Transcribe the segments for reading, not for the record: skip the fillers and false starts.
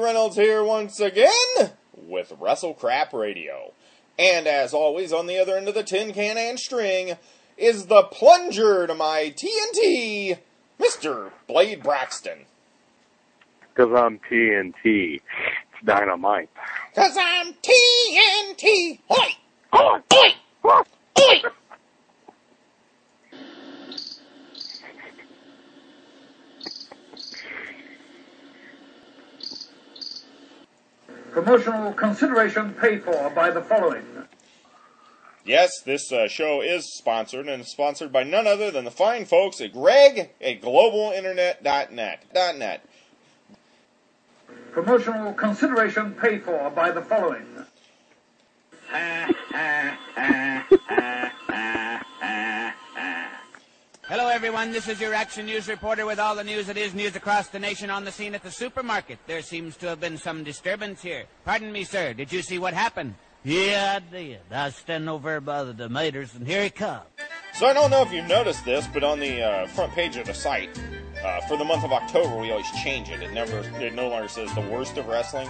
Reynolds here once again with WrestleCrap Radio. And as always, on the other end of the tin can and string is the plunger to my TNT, Mr. Blade Braxton. 'Cause I'm TNT. It's dynamite. 'Cause I'm TNT. Oi! Oi! Oi! Oi! Promotional consideration paid for by the following. Yes, this show is sponsored, and it's sponsored by none other than the fine folks at Greg at globalinternet.net. Promotional consideration paid for by the following. Hello, everyone. This is your Action News reporter with all the news that is news across the nation on the scene at the supermarket. There seems to have been some disturbance here. Pardon me, sir. Did you see what happened? Yeah, I did. I was standing over by the tomatoes, and here he comes. So I don't know if you've noticed this, but on the front page of the site, for the month of October, we always change it. It no longer says the worst of wrestling.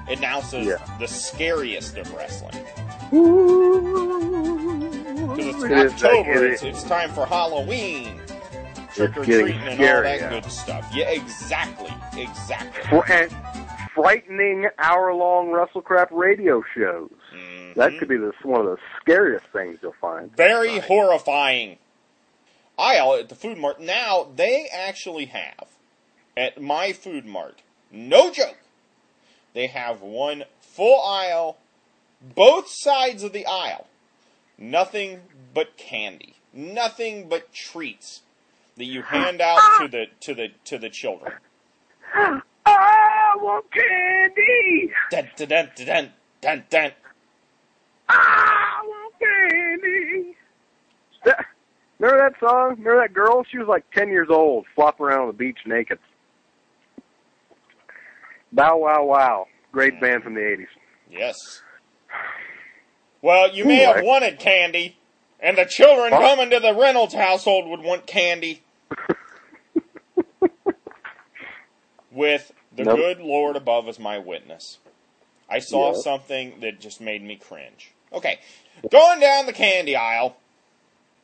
It now says the scariest of wrestling. Because it's October, it's time for Halloween, trick-or-treating and all that good stuff. Yeah, exactly. And frightening hour-long WrestleCrap radio shows. Mm-hmm. That could be one of the scariest things you'll find. Very horrifying. Aisle at the Food Mart. Now, they actually have, at my Food Mart, no joke, they have one full aisle, both sides of the aisle, nothing but candy, nothing but treats that you hand out to the children. I want candy. Dun, dun, dun, dun, dun, dun. I want candy. Remember that song? Remember that girl? She was like 10 years old, flopping around on the beach naked. Bow Wow Wow. Great band from the 80s. Yes. Well, you may have wanted candy, and the children coming to the Reynolds household would want candy. With the good Lord above as my witness. I saw something that just made me cringe. Okay, going down the candy aisle,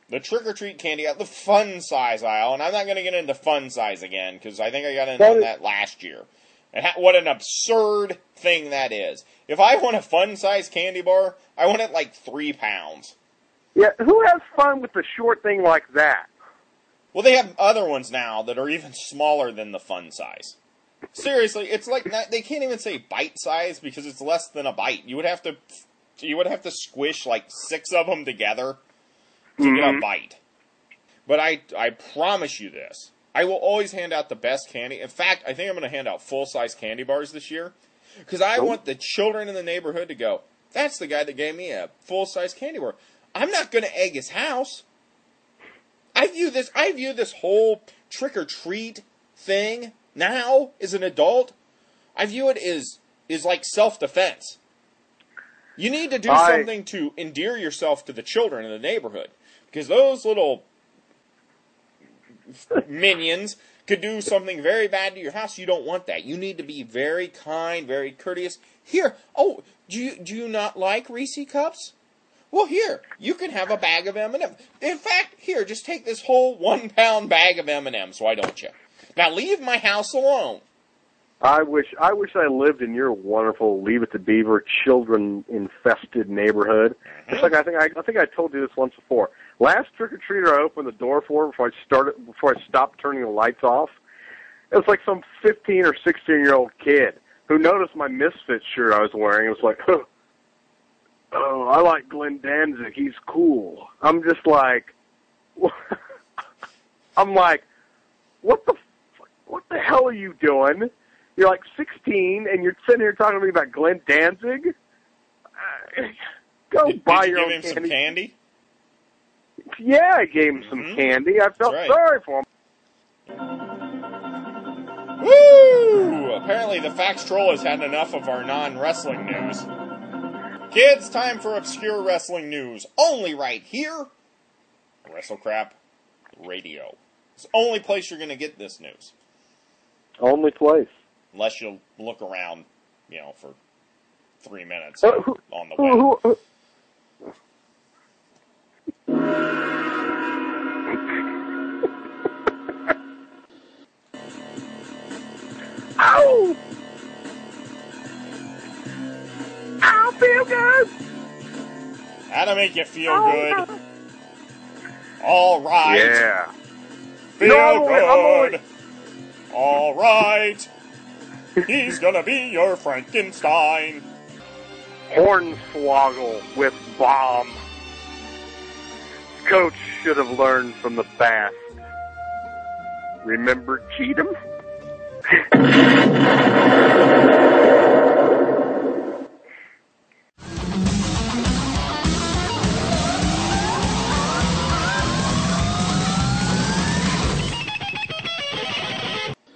the trick-or-treat candy aisle, the fun size aisle, and I'm not going to get into fun size again, because I think I got into that last year. And what an absurd thing that is. If I want a fun-size candy bar, I want it like 3 pounds. Yeah, who has fun with the short thing like that? Well, they have other ones now that are even smaller than the fun size. Seriously, it's like they can't even say bite size because it's less than a bite. You would have to squish like 6 of them together to get a bite. But I promise you this. I will always hand out the best candy. In fact, I think I'm going to hand out full-size candy bars this year. Because I want the children in the neighborhood to go, that's the guy that gave me a full-size candy bar. I'm not going to egg his house. I view this whole trick-or-treat thing now as an adult. I view it as like self-defense. You need to do something to endear yourself to the children in the neighborhood. Because those little minions could do something very bad to your house. You don't want that. You need to be very kind, very courteous. Here, do you not like Reese cups? Well, here, you can have a bag of M&M's. In fact, here, just take this whole 1-pound bag of M&M's, why don't you? Now leave my house alone. I wish I lived in your wonderful Leave It to Beaver children-infested neighborhood. Just like I think I told you this once before. Last trick-or-treater I opened the door for before I stopped turning the lights off, it was like some 15 or 16-year-old kid who noticed my Misfits shirt I was wearing and was like, oh, I like Glenn Danzig. He's cool. I'm just like, what the hell are you doing? You're like 16, and you're sitting here talking to me about Glenn Danzig? Go buy your own candy. Did you give him some candy? Yeah, I gave him some candy. I felt sorry for him. Woo! Apparently the Fax Troll has had enough of our non-wrestling news. Kids, time for obscure wrestling news. Only right here, WrestleCrap Radio. It's the only place you're going to get this news. Only place. unless you look around, for 3 minutes on the way. Ow! I feel good. That'll make you feel good. All right. Yeah. Feel good. All right. He's gonna be your Frankenstein. Hornswoggle with bomb. Coach should have learned from the past. Remember Cheatham?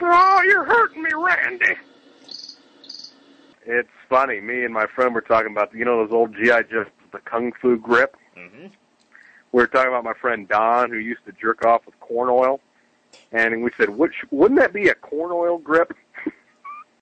Oh, you're hurting me, Randy. It's funny. Me and my friend were talking about, those old G.I. Joes, the Kung Fu grip? Mm-hmm. We were talking about my friend Don, who used to jerk off with corn oil. And we said, wouldn't that be a corn oil grip?